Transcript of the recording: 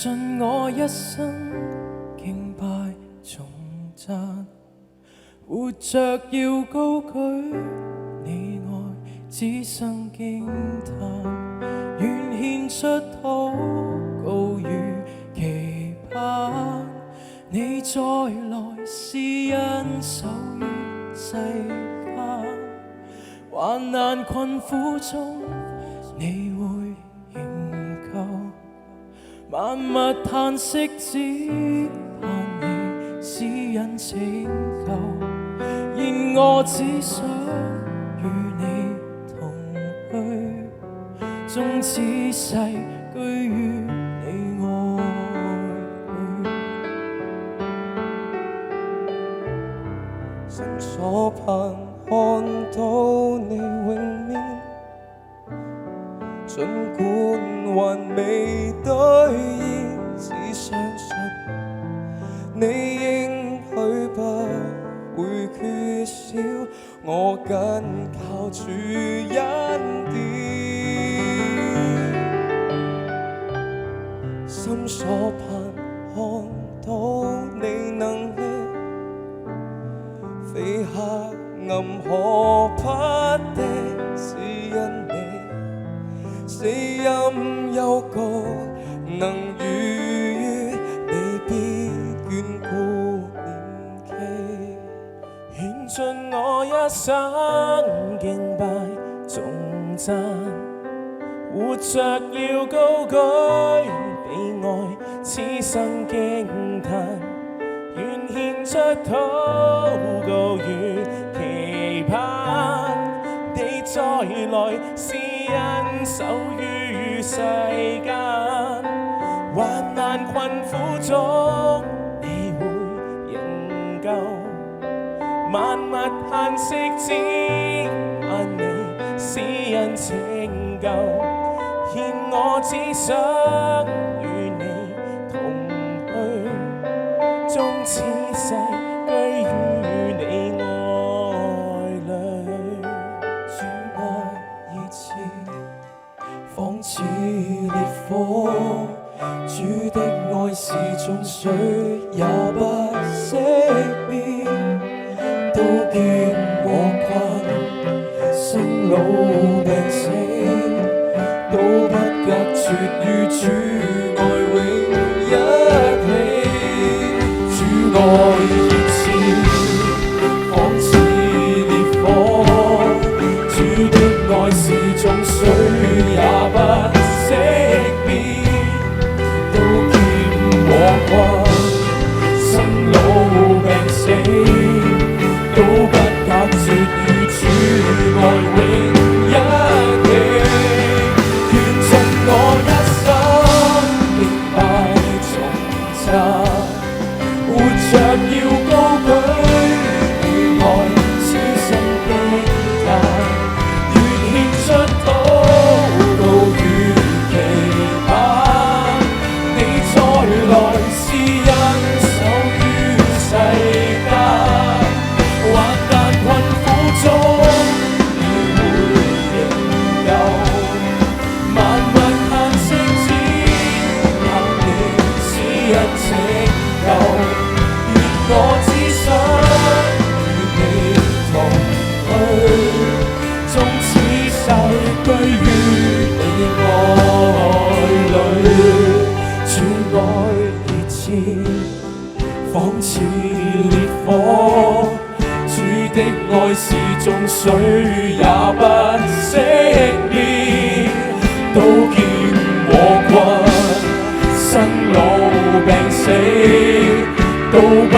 盡我一生敬拜頌讚，活着要高舉你愛，只生驚嘆，願獻出禱告與期盼，你再來是恩手於世間，患難困苦中你會營救，萬物嘆息只盼你施恩拯救，然我只想與你同去，縱此世居於你愛裏。心所盼看到你永面，儘管還未兌現，只相信你應許不會缺少，我緊靠主恩典。心所盼看到你能力，非黑暗可怕的，只因你死蔭幽谷能逾越，你必眷顧憐祈，獻盡我一生敬拜頌讚，活着要高舉你愛，此生驚嘆，願獻出禱告與期盼，你再來施恩手於世間，患難困苦中你會營救，萬物嘆息只盼你施恩拯救，現我只想與你同去，縱此世居於你愛裏。主愛熱熾，仿似烈火，主的愛是眾水也不熄滅，刀劍和困，生老病死，都不隔絕與主愛永一起。主愛熱熾，仿似烈火，主的愛是眾水也不熄滅，刀劍和困，生老病死，都不隔絕與主愛永一起。獻盡我一生敬拜頌讚，活着要高舉你愛，此生驚嘆，願獻出禱告與期盼，你再來施恩手於世間，患難困苦中你會營救，萬物嘆息只盼你施恩拯救，我只想與你同去，縱此世居於你愛裏。主愛熱熾，仿似烈火，主的愛是眾水也不熄滅，刀劍和困，生老病死，都不